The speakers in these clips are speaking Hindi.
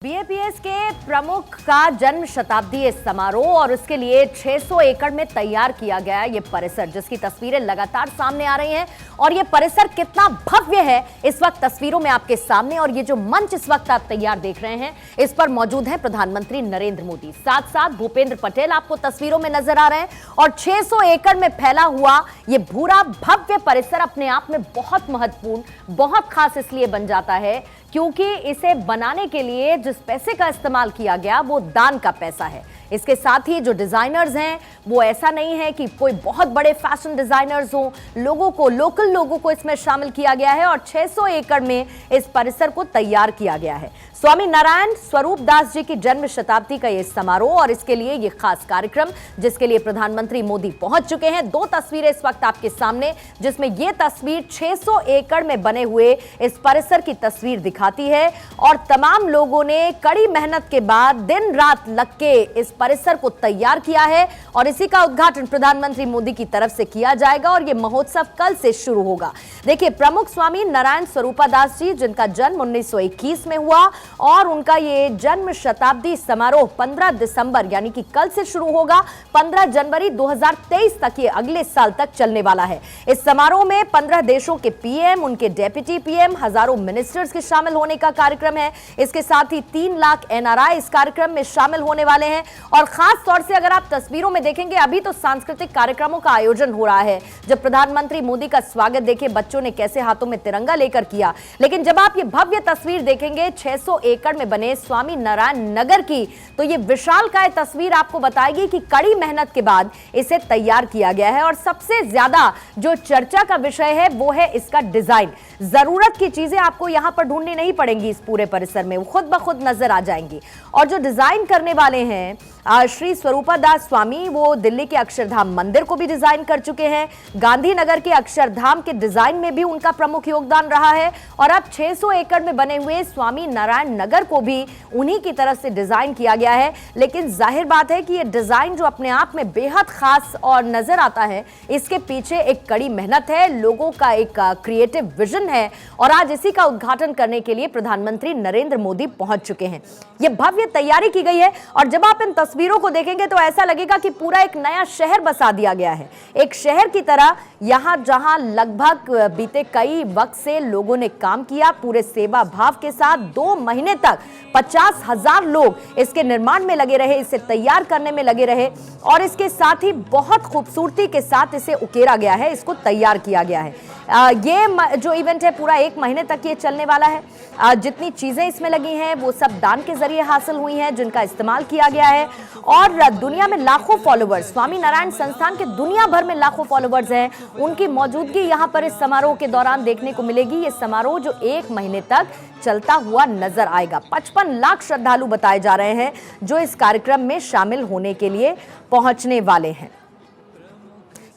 बीएपीएस के प्रमुख का जन्म शताब्दी समारोह और उसके लिए 600 एकड़ में तैयार किया गया ये परिसर, जिसकी तस्वीरें लगातार सामने आ रही हैं। और ये परिसर कितना भव्य है इस वक्त तस्वीरों में आपके सामने। और ये जो मंच इस वक्त आप तैयार देख रहे हैं, इस पर मौजूद हैं प्रधानमंत्री नरेंद्र मोदी, साथ साथ भूपेंद्र पटेल आपको तस्वीरों में नजर आ रहे हैं। और 600 एकड़ में फैला हुआ ये पूरा भव्य परिसर अपने आप में बहुत महत्वपूर्ण, बहुत खास इसलिए बन जाता है क्योंकि इसे बनाने के लिए जिस पैसे का इस्तेमाल किया गया वो दान का पैसा है। इसके साथ ही जो डिजाइनर्स हैं वो ऐसा नहीं है कि कोई बहुत बड़े फैशन डिजाइनर्स हों, लोकल लोगों को इसमें शामिल किया गया है। और 600 एकड़ में इस परिसर को तैयार किया गया है। स्वामी नारायण स्वरूप दास जी की जन्म शताब्दी का ये समारोह और इसके लिए ये खास कार्यक्रम, जिसके लिए प्रधानमंत्री मोदी पहुंच चुके हैं। दो तस्वीरें इस वक्त आपके सामने, जिसमें ये तस्वीर 600 एकड़ में बने हुए इस परिसर की तस्वीर दिखाती है। और तमाम लोगों ने कड़ी मेहनत के बाद दिन रात लग के इस परिसर को तैयार किया है और इसी का उद्घाटन प्रधानमंत्री मोदी की तरफ से किया जाएगा। और ये महोत्सव कल से शुरू होगा। देखिए, प्रमुख स्वामी नारायण स्वरूपदास जी, जिनका जन्म 1921 में हुआ और उनका ये जन्म शताब्दी समारोह 15 दिसंबर यानी कि कल से शुरू होगा। 15 जनवरी 2023 तक, ये अगले साल तक चलने वाला है। इस समारोह में 15 देशों के पीएम, उनके डेप्यूटी पीएम, हजारों मिनिस्टर्स के शामिल होने का कार्यक्रम है। इसके साथ ही 3 लाख एनआरआई इस कार्यक्रम में शामिल होने वाले हैं। और खास तौर से अगर आप तस्वीरों में देखेंगे, अभी तो सांस्कृतिक कार्यक्रमों का आयोजन हो रहा है। जब प्रधानमंत्री मोदी का स्वागत देखिए बच्चों ने कैसे हाथों में तिरंगा लेकर किया, लेकिन जब आप ये भव्य तस्वीर देखेंगे 600 एकड़ में बने स्वामी नारायण नगर की, तो ये विशालकाय तस्वीर आपको बताएगी कि कड़ी मेहनत के बाद इसे तैयार किया गया है। और सबसे ज्यादा जो चर्चा का विषय है वो है इसका डिजाइन। जरूरत की चीजें आपको यहां पर ढूंढनी नहीं पड़ेंगी, इस पूरे परिसर में वो खुद ब खुद नजर आ जाएंगी। और जो डिजाइन करने वाले हैं श्री स्वरूपदास स्वामी, वो दिल्ली के अक्षरधाम मंदिर को भी डिजाइन कर चुके हैं। गांधीनगर के अक्षरधाम के डिजाइन में भी उनका प्रमुख योगदान रहा है। और अब 600 एकड़ में बने हुए स्वामी नारायण नगर को भी उन्हीं की तरफ से डिजाइन किया गया है। लेकिन जाहिर बात है कि ये डिजाइन जो अपने आप में बेहद खास और नजर आता है, इसके पीछे एक कड़ी मेहनत है, लोगों का एक क्रिएटिव विजन है। और आज इसी का उद्घाटन करने के लिए प्रधानमंत्री नरेंद्र मोदी पहुंच चुके हैं। ये भव्य तैयारी की गई है और जब आप इन तस्वीरों को देखेंगे तो ऐसा लगेगा कि पूरा एक नया शहर बसा दिया गया है, एक शहर की तरह। यहां जहां लगभग बीते कई वक्त से लोगों ने काम किया, पूरे सेवा भाव के साथ 2 महीने तक 50,000 लोग इसके निर्माण में लगे रहे, इसे तैयार करने में लगे रहे। और इसके साथ ही बहुत खूबसूरती के साथ इसे उकेरा गया है, इसको तैयार किया गया है। ये जो इवेंट है पूरा 1 महीने तक ये चलने वाला है। जितनी चीजें इसमें लगी हैं वो सब दान के जरिए हासिल हुई हैं, जिनका इस्तेमाल किया गया है। और दुनिया में लाखों फॉलोवर्स, स्वामी नारायण संस्थान के दुनिया भर में लाखों फॉलोवर्स हैं, उनकी मौजूदगी यहां पर इस समारोह के दौरान देखने को मिलेगी। ये समारोह जो 1 महीने तक चलता हुआ नजर आएगा। 55 लाख श्रद्धालु बताए जा रहे हैं जो इस कार्यक्रम में शामिल होने के लिए पहुंचने वाले हैं।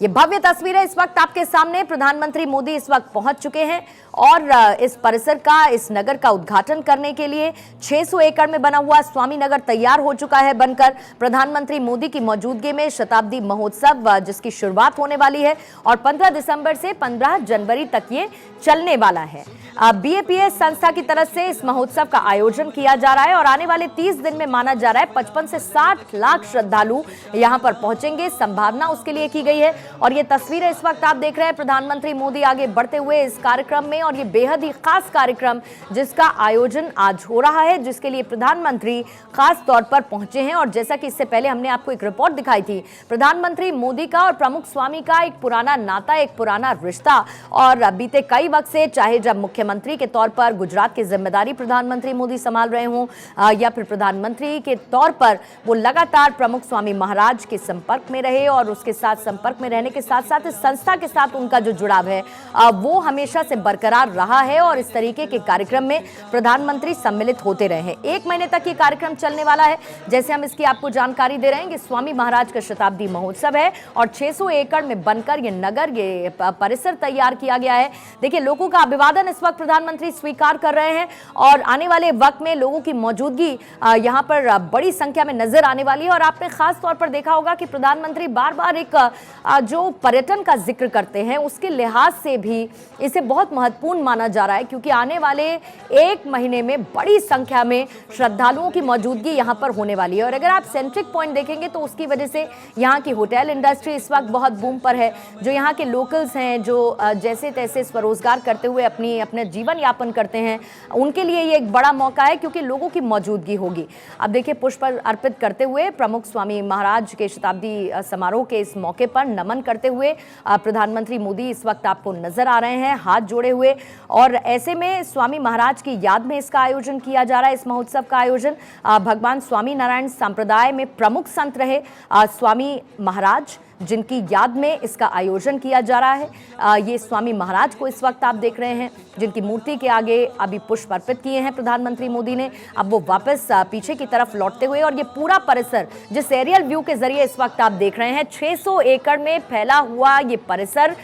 ये भव्य तस्वीरें इस वक्त आपके सामने, प्रधानमंत्री मोदी इस वक्त पहुंच चुके हैं और इस परिसर का, इस नगर का उद्घाटन करने के लिए 600 एकड़ में बना हुआ स्वामी नगर तैयार हो चुका है बनकर। प्रधानमंत्री मोदी की मौजूदगी में शताब्दी महोत्सव जिसकी शुरुआत होने वाली है और 15 दिसंबर से 15 जनवरी तक ये चलने वाला है। बीएपीएस संस्था की तरफ से इस महोत्सव का आयोजन किया जा रहा है और आने वाले 30 दिन में माना जा रहा है 55 से 60 लाख श्रद्धालु यहां पर पहुंचेंगे, संभावना उसके लिए की गई है। और ये तस्वीरें इस वक्त आप देख रहे हैं प्रधानमंत्री मोदी आगे बढ़ते हुए इस कार्यक्रम में। और ये बेहद ही खास कार्यक्रम जिसका आयोजन आज हो रहा है, जिसके लिए प्रधानमंत्री खास तौर पर पहुंचे हैं। और जैसा कि इससे पहले हमने आपको एक रिपोर्ट दिखाई थी, प्रधानमंत्री मोदी का और प्रमुख स्वामी का एक पुराना नाता, एक पुराना रिश्ता। और बीते कई वक्त से, चाहे जब मुख्यमंत्री के तौर पर गुजरात की जिम्मेदारी प्रधानमंत्री मोदी संभाल रहे हों या फिर प्रधानमंत्री के तौर पर वो लगातार प्रमुख स्वामी महाराज के संपर्क में रहे और उसके साथ संपर्क में रहने के साथ साथ इस संस्था के साथ उनका जो जुड़ाव है वो हमेशा से बरकरार रहा है। और इस तरीके के कार्यक्रम में प्रधानमंत्री सम्मिलित होते रहे हैं। 1 महीने तक ये कार्यक्रम चलने वाला है। जैसे हम इसकी आपको जानकारी दे रहे हैं कि स्वामी महाराज का शताब्दी महोत्सव है और 600 एकड़ में बनकर ये नगर, ये परिसर तैयार किया गया है। देखिए, लोगों का अभिवादन इस वक्त प्रधानमंत्री स्वीकार कर रहे हैं और आने वाले वक्त में लोगों की मौजूदगी यहां पर बड़ी संख्या में नजर आने वाली है। और आपने खास तौर पर देखा होगा कि प्रधानमंत्री बार बार एक जो पर्यटन का जिक्र करते हैं उसके लिहाज से भी इसे बहुत महत्वपूर्ण माना जा रहा है, क्योंकि आने वाले एक महीने में बड़ी संख्या में श्रद्धालुओं की मौजूदगी यहाँ पर होने वाली है। और अगर आप सेंट्रिक पॉइंट देखेंगे तो उसकी वजह से यहाँ की होटल इंडस्ट्री इस वक्त बहुत बूम पर है। जो यहाँ के लोकल्स हैं, जो जैसे तैसे स्वरोजगार करते हुए अपने जीवन यापन करते हैं, उनके लिए ये एक बड़ा मौका है, क्योंकि लोगों की मौजूदगी होगी। अब देखिए, पुष्प अर्पित करते हुए प्रमुख स्वामी महाराज के शताब्दी समारोह के इस मौके पर नमन करते हुए प्रधानमंत्री मोदी इस वक्त आपको नजर आ रहे हैं हाथ जोड़े हुए। और ऐसे में स्वामी महाराज की याद में इसका आयोजन किया जा रहा है। इस महोत्सव का आयोजन भगवान स्वामी नारायण संप्रदाय में प्रमुख संत रहे स्वामी महाराज, जिनकी याद में इसका आयोजन किया जा रहा है। ये स्वामी महाराज को इस वक्त आप देख रहे हैं, जिनकी मूर्ति के आगे अभी पुष्प अर्पित किए हैं प्रधानमंत्री मोदी ने। अब वो वापस पीछे की तरफ लौटते हुए, और ये पूरा परिसर जिस एरियल व्यू के जरिए इस वक्त आप देख रहे हैं, 600 एकड़ में फैला हुआ ये परिसर,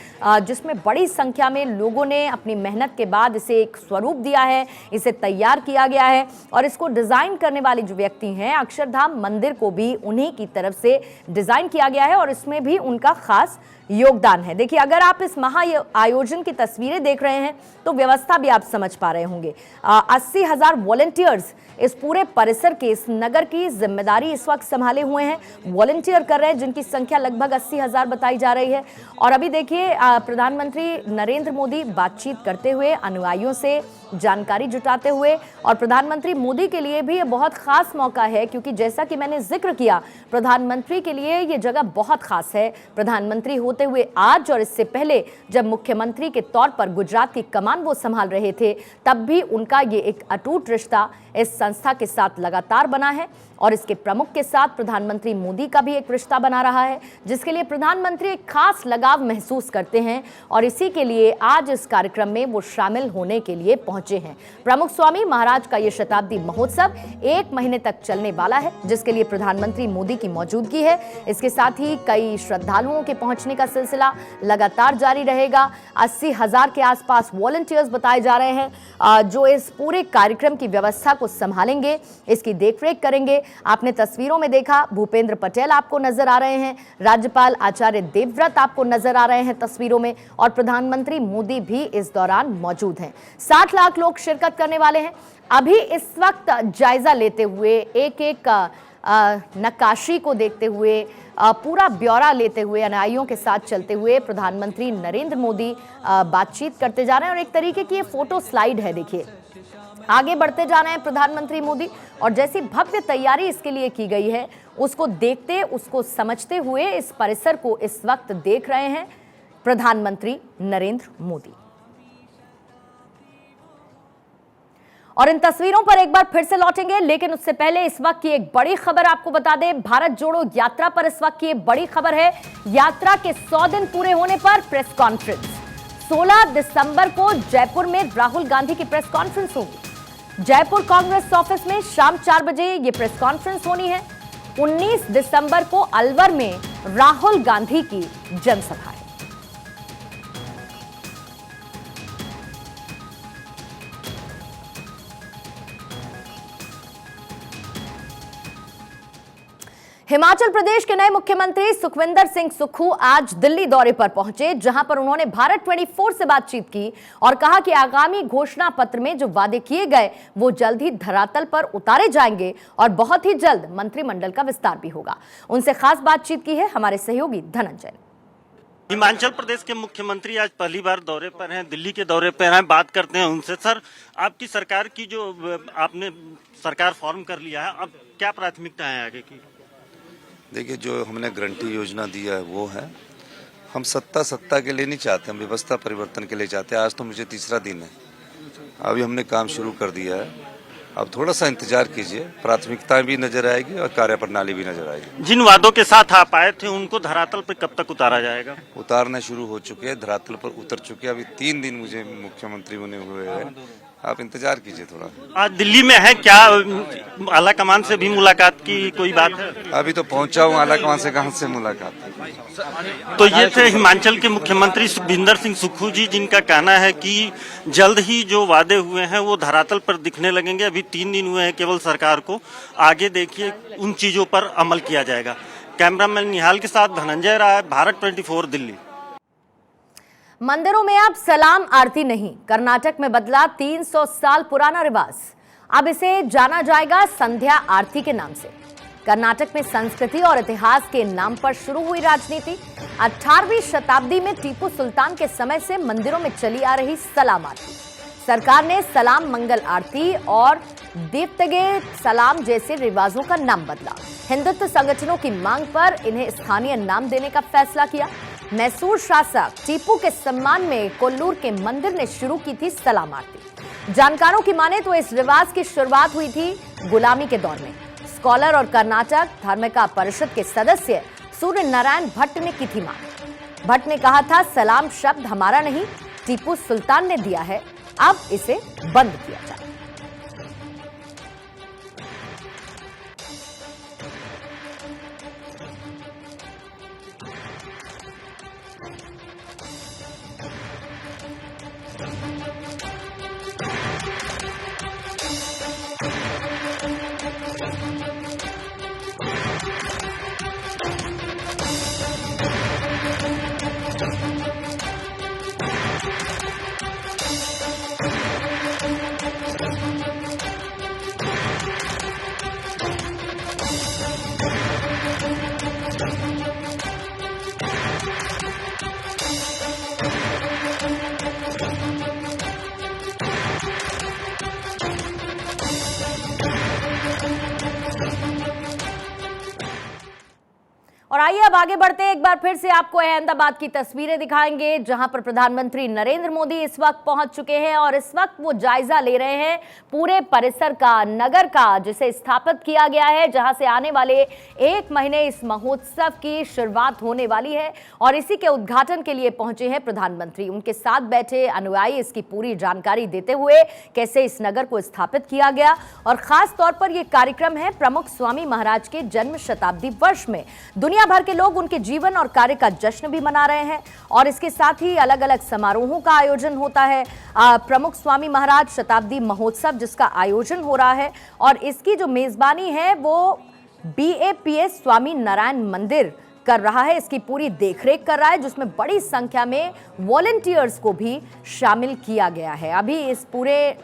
जिसमें बड़ी संख्या में लोगों ने अपनी मेहनत के बाद इसे एक स्वरूप दिया है, इसे तैयार किया गया है। और इसको डिजाइन करने वाले जो व्यक्ति हैं, अक्षरधाम मंदिर को भी उन्हीं की तरफ से डिजाइन किया गया है और इसमें भी उनका खास योगदान है। देखिए, अगर आप इस महा आयोजन की तस्वीरें देख रहे हैं तो व्यवस्था भी आप समझ पा रहे होंगे। 80,000 वॉलंटियर्स इस पूरे परिसर के, इस नगर की जिम्मेदारी इस वक्त संभाले हुए हैं, वॉलंटियर कर रहे हैं, जिनकी संख्या लगभग 80,000 बताई जा रही है। और अभी देखिए, प्रधानमंत्री नरेंद्र मोदी बातचीत करते हुए, अनुयायियों से जानकारी जुटाते हुए। और प्रधानमंत्री मोदी के लिए भी ये बहुत खास मौका है, क्योंकि जैसा कि मैंने जिक्र किया, प्रधानमंत्री के लिए ये जगह बहुत खास है। प्रधानमंत्री होते हुए आज और इससे पहले जब मुख्यमंत्री के तौर पर गुजरात की कमान वो संभाल रहे थे, तब भी उनका ये एक अटूट रिश्ता इस संस्था के साथ लगातार बना है। और इसके प्रमुख के साथ प्रधानमंत्री मोदी का भी एक रिश्ता बना रहा है, जिसके लिए प्रधानमंत्री एक खास लगाव महसूस करते हैं। और इसी के लिए आज इस कार्यक्रम में वो शामिल होने के लिए पहुंचे हैं। प्रमुख स्वामी महाराज का ये शताब्दी महोत्सव 1 महीने तक चलने वाला है, जिसके लिए प्रधानमंत्री मोदी की मौजूदगी है। इसके साथ ही कई श्रद्धालुओं के पहुंचने का सिलसिला लगातार जारी रहेगा। 80,000 के आसपास वॉलंटियर्स बताए जा रहे हैं, जो इस पूरे कार्यक्रम की व्यवस्था को संभालेंगे, इसकी देखरेख करेंगे। आपने तस्वीरों में देखा, भूपेंद्र पटेल आपको नजर आ रहे हैं, राज्यपाल आचार्य देवव्रत आपको नजर आ रहे हैं तस्वीरों में, और प्रधानमंत्री मोदी भी इस दौरान मौजूद हैं। 60 लाख लोग शिरकत करने वाले हैं। अभी इस वक्त जायजा लेते हुए, एक एक नक्काशी को देखते हुए, पूरा ब्यौरा लेते हुए, अनुयायियों के साथ चलते हुए प्रधानमंत्री नरेंद्र मोदी बातचीत करते जा रहे हैं। और एक तरीके की ये फोटो स्लाइड है। देखिए, आगे बढ़ते जा रहे हैं प्रधानमंत्री मोदी, और जैसी भव्य तैयारी इसके लिए की गई है, उसको देखते, उसको समझते हुए इस परिसर को इस वक्त देख रहे हैं प्रधानमंत्री नरेंद्र मोदी। और इन तस्वीरों पर एक बार फिर से लौटेंगे, लेकिन उससे पहले इस वक्त की एक बड़ी खबर आपको बता दें। भारत जोड़ो यात्रा पर इस वक्त की एक बड़ी खबर है। यात्रा के 100 दिन पूरे होने पर प्रेस कॉन्फ्रेंस। 16 दिसंबर को जयपुर में राहुल गांधी की प्रेस कॉन्फ्रेंस होगी। जयपुर कांग्रेस ऑफिस में शाम 4 बजे ये प्रेस कॉन्फ्रेंस होनी है। 19 दिसंबर को अलवर में राहुल गांधी की जनसभा है। हिमाचल प्रदेश के नए मुख्यमंत्री सुखविंदर सिंह सुक्खू आज दिल्ली दौरे पर पहुंचे, जहां पर उन्होंने भारत 24 से बातचीत की और कहा कि आगामी घोषणा पत्र में जो वादे किए गए वो जल्द ही धरातल पर उतारे जाएंगे और बहुत ही जल्द मंत्रिमंडल का विस्तार भी होगा। उनसे खास बातचीत की है हमारे सहयोगी धनंजय ने। हिमाचल प्रदेश के मुख्यमंत्री आज पहली बार दौरे पर हैं, दिल्ली के दौरे पर हैं। बात करते हैं उनसे। सर, आपकी सरकार की जो आपने सरकार फॉर्म कर लिया है, अब क्या प्राथमिकता है आगे की? देखिए, जो हमने गारंटी योजना दिया है वो है। हम सत्ता के लिए नहीं चाहते, हम व्यवस्था परिवर्तन के लिए चाहते हैं। आज तो मुझे 3रा दिन है, अभी हमने काम शुरू कर दिया है। अब थोड़ा सा इंतजार कीजिए, प्राथमिकताएं भी नजर आएगी और कार्यप्रणाली भी नजर आएगी। जिन वादों के साथ आप आए थे उनको धरातल पर कब तक उतारा जाएगा? उतारना शुरू हो चुके हैं, धरातल पर उतर चुके हैं। अभी 3 दिन मुझे मुख्यमंत्री बने हुए हैं, आप इंतजार कीजिए थोड़ा। आज दिल्ली में है, क्या आला कमान से भी मुलाकात की कोई बात है? अभी तो पहुंचा हूँ, आला कमान से कहाँ से मुलाकात? तो ये थे हिमाचल के मुख्यमंत्री सुखविंदर सिंह सुक्खू जी, जिनका कहना है कि जल्द ही जो वादे हुए हैं वो धरातल पर दिखने लगेंगे। अभी 3 दिन हुए हैं केवल सरकार को, आगे देखिए उन चीजों पर अमल किया जाएगा। कैमरामैन निहाल के साथ धनंजय राय, भारत 24 दिल्ली। मंदिरों में अब सलाम आरती नहीं, कर्नाटक में बदला 300 साल पुराना रिवाज। अब इसे जाना जाएगा संध्या आरती के नाम से। कर्नाटक में संस्कृति और इतिहास के नाम पर शुरू हुई राजनीति। 18वीं शताब्दी में टीपू सुल्तान के समय से मंदिरों में चली आ रही सलाम आरती। सरकार ने सलाम मंगल आरती और दीप्तगे सलाम जैसे रिवाजों का नाम बदला। हिंदुत्व संगठनों की मांग पर इन्हें स्थानीय नाम देने का फैसला किया। मैसूर शासक टीपू के सम्मान में कोल्लूर के मंदिर ने शुरू की थी सलाम आरती। जानकारों की माने तो इस रिवाज की शुरुआत हुई थी गुलामी के दौर में। स्कॉलर और कर्नाटक धार्मिक परिषद के सदस्य सूर्य नारायण भट्ट ने की थी मांग। भट्ट ने कहा था, सलाम शब्द हमारा नहीं, टीपू सुल्तान ने दिया है, अब इसे बंद किया जाए। और आइए अब आगे बढ़ते हैं। एक बार फिर से आपको अहमदाबाद की तस्वीरें दिखाएंगे, जहां पर प्रधानमंत्री नरेंद्र मोदी इस वक्त पहुंच चुके हैं और इस वक्त वो जायजा ले रहे हैं पूरे परिसर का, नगर का, जिसे स्थापित किया गया है, जहां से आने वाले 1 महीने इस महोत्सव की शुरुआत होने वाली है। और इसी के उद्घाटन के लिए पहुंचे हैं प्रधानमंत्री। उनके साथ बैठे अनुयायी इसकी पूरी जानकारी देते हुए कैसे इस नगर को स्थापित किया गया। और खास तौर पर यह कार्यक्रम है प्रमुख स्वामी महाराज के जन्म शताब्दी वर्ष में। दुनिया भर के लोग उनके जीवन और कार्य का जश्न भी मना रहे हैं और इसके साथ ही अलग अलग समारोहों का आयोजन होता है। प्रमुख स्वामी महाराज शताब्दी महोत्सव जिसका आयोजन हो रहा है और इसकी जो मेजबानी है वो BAPS स्वामी नारायण मंदिर कर रहा है। इसकी पूरी देखरेख कर रहा है, जिसमें बड़ी संख्या में वॉलंटियर्स को भी शामिल किया गया है। अभी इस पूरे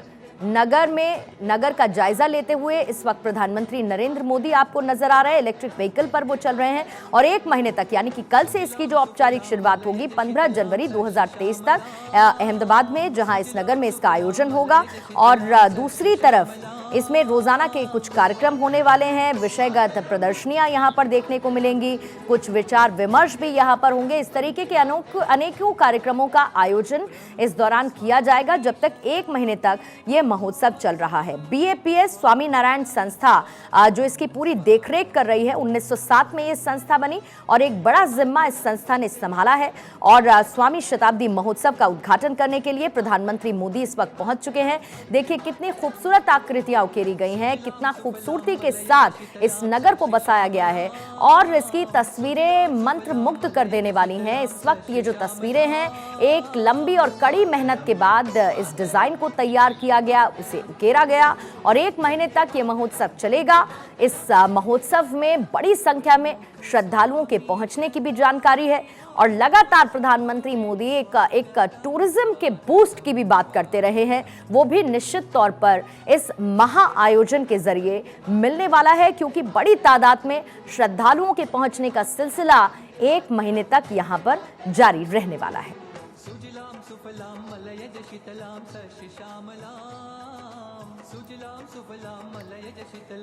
नगर का जायजा लेते हुए इस वक्त प्रधानमंत्री नरेंद्र मोदी आपको नजर आ रहे हैं। इलेक्ट्रिक व्हीकल पर वो चल रहे हैं और 1 महीने तक, यानी कि कल से इसकी जो औपचारिक शुरुआत होगी 15 जनवरी 2023 तक अहमदाबाद में, जहां इस नगर में इसका आयोजन होगा। और दूसरी तरफ इसमें रोजाना के कुछ कार्यक्रम होने वाले हैं। विषयगत प्रदर्शनियां यहां पर देखने को मिलेंगी, कुछ विचार विमर्श भी यहां पर होंगे। इस तरीके के अनेकों कार्यक्रमों का आयोजन इस दौरान किया जाएगा जब तक 1 महीने तक यह महोत्सव चल रहा है। BAPS स्वामी नारायण संस्था जो इसकी पूरी देखरेख कर रही है, 1907 में यह संस्था बनी और एक बड़ा जिम्मा इस संस्था ने संभाला है। और स्वामी शताब्दी महोत्सव का उद्घाटन करने के लिए प्रधानमंत्री मोदी इस वक्त पहुंच चुके हैं। देखिए कितनी खूबसूरत आकृतियां उकेरी गई हैं, कितना खूबसूरती के साथ इस नगर को बसाया गया है और इसकी तस्वीरें मंत्र मुग्ध कर देने वाली हैं। इस वक्त ये जो तस्वीरें हैं, एक लंबी और कड़ी मेहनत के बाद इस डिजाइन को तैयार किया गया, उसे उकेरा गया और 1 महीने तक ये महोत्सव चलेगा। इस महोत्सव में बड़ी संख्या में श्रद्धालुओं के पहुंचने की भी जानकारी है और लगातार प्रधानमंत्री मोदी एक टूरिज्म के बूस्ट की भी बात करते रहे हैं। वो भी निश्चित तौर पर इस महा आयोजन के जरिए मिलने वाला है, क्योंकि बड़ी तादाद में श्रद्धालुओं के पहुंचने का सिलसिला 1 महीने तक यहां पर जारी रहने वाला है।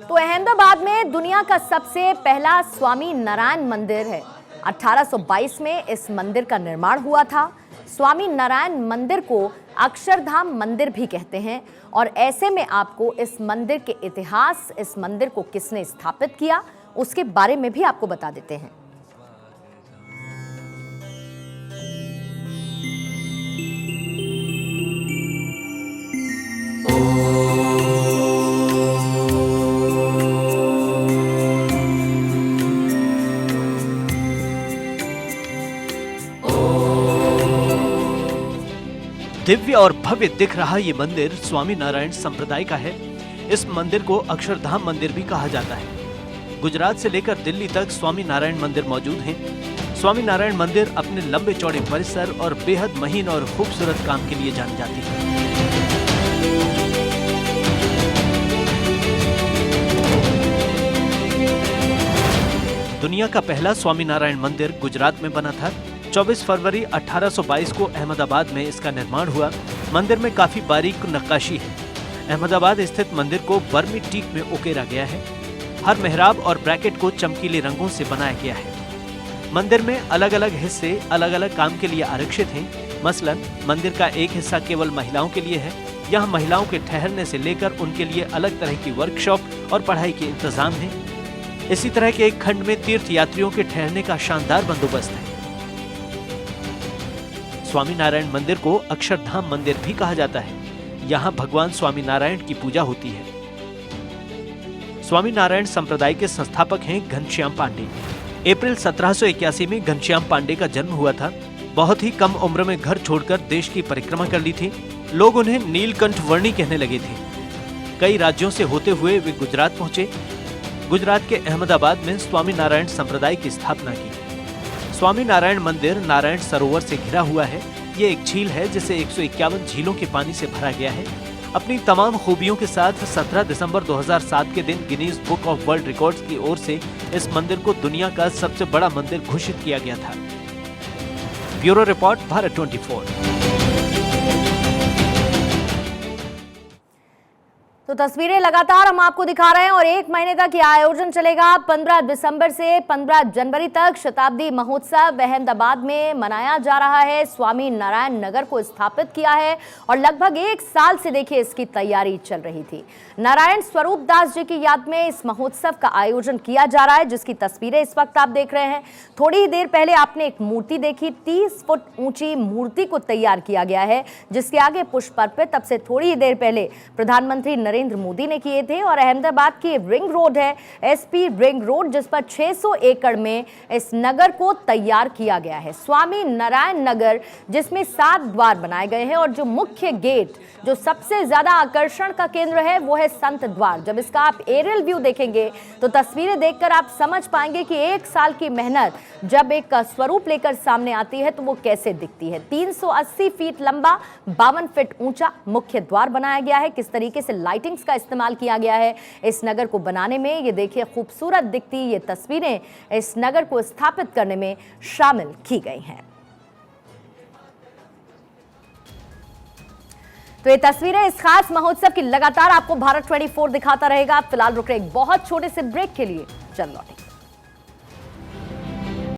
तो अहमदाबाद में दुनिया का सबसे पहला स्वामी नारायण मंदिर है। 1822 में इस मंदिर का निर्माण हुआ था। स्वामी नारायण मंदिर को अक्षरधाम मंदिर भी कहते हैं और ऐसे में आपको इस मंदिर के इतिहास, इस मंदिर को किसने स्थापित किया, उसके बारे में भी आपको बता देते हैं। दिव्य और भव्य दिख रहा ये मंदिर स्वामी नारायण संप्रदाय का है। इस मंदिर को अक्षरधाम मंदिर भी कहा जाता है। गुजरात से लेकर दिल्ली तक स्वामी नारायण मंदिर मौजूद हैं। स्वामी नारायण मंदिर अपने लंबे चौड़े परिसर और बेहद महीन और खूबसूरत काम के लिए जानी जाती है। दुनिया का पहला स्वामी नारायण मंदिर गुजरात में बना था। 24 फरवरी 1822 को अहमदाबाद में इसका निर्माण हुआ। मंदिर में काफी बारीक नक्काशी है। अहमदाबाद स्थित मंदिर को बर्मी टीक में उकेरा गया है। हर मेहराब और ब्रैकेट को चमकीले रंगों से बनाया गया है। मंदिर में अलग अलग हिस्से अलग अलग काम के लिए आरक्षित हैं। मसलन मंदिर का एक हिस्सा केवल महिलाओं के लिए है। यहाँ महिलाओं के ठहरने से लेकर उनके लिए अलग तरह की वर्कशॉप और पढ़ाई के इंतजाम है। इसी तरह के एक खंड में तीर्थ यात्रियों के ठहरने का शानदार बंदोबस्त है। स्वामी नारायण मंदिर को अक्षरधाम मंदिर भी कहा जाता है। यहाँ भगवान स्वामी नारायण की पूजा होती है। स्वामी नारायण संप्रदाय के संस्थापक हैं घनश्याम पांडे। अप्रैल 1781 में घनश्याम पांडे का जन्म हुआ था। बहुत ही कम उम्र में घर छोड़कर देश की परिक्रमा कर ली थी। लोग उन्हें नीलकंठ वर्णी कहने लगे थे। कई राज्यों से होते हुए वे गुजरात पहुंचे। गुजरात के अहमदाबाद में स्वामी नारायण संप्रदाय की स्थापना की। स्वामी नारायण मंदिर नारायण सरोवर से घिरा हुआ है। ये एक झील है जिसे 151 झीलों के पानी से भरा गया है। अपनी तमाम खूबियों के साथ 17 दिसंबर 2007 के दिन Guinness book of world records की ओर से इस मंदिर को दुनिया का सबसे बड़ा मंदिर घोषित किया गया था। Bureau report, Bharat 24। तो तस्वीरें लगातार हम आपको दिखा रहे हैं और एक महीने तक यह आयोजन चलेगा। 15 दिसंबर से 15 जनवरी तक शताब्दी महोत्सव अहमदाबाद में मनाया जा रहा है। स्वामी नारायण नगर को स्थापित किया है और लगभग एक साल से देखिए इसकी तैयारी चल रही थी। नारायण स्वरूप दास जी की याद में इस महोत्सव का आयोजन किया जा रहा है, जिसकी तस्वीरें इस वक्त आप देख रहे हैं। थोड़ी ही देर पहले आपने एक मूर्ति देखी। 30 फुट ऊंची मूर्ति को तैयार किया गया है, जिसके आगे पुष्प अर्पित अब से थोड़ी ही देर पहले प्रधानमंत्री नरेंद्र मोदी ने किए थे। और अहमदाबाद की रिंग रोड है, एसपी रिंग रोड, जिस पर 600 एकड़ में इस नगर को तैयार किया गया है। स्वामी नारायण नगर, जिसमें 7 द्वार बनाए गए हैं और जो मुख्य गेट, जो सबसे ज्यादा आकर्षण का केंद्र है, वो है संत द्वार। जब इसका आप एरियल व्यू देखेंगे तो तस्वीरें देखकर आप समझ पाएंगे कि एक साल की मेहनत जब एक स्वरूप लेकर सामने आती है तो वो कैसे दिखती है। 380 फीट लंबा, 52 फीट ऊंचा मुख्य द्वार बनाया गया है। किस तरीके से लाइटिंग्स का इस्तेमाल किया गया है इस नगर को बनाने में, ये देखिए खूबसूरत दिखती ये तस्वीरें इस नगर को स्थापित करने में शामिल की गई हैं। तो ये तस्वीरें इस खास महोत्सव की लगातार आपको भारत 24 दिखाता रहेगा। फिलहाल रुक रहे एक बहुत छोटे से ब्रेक के लिए, चल लौटे।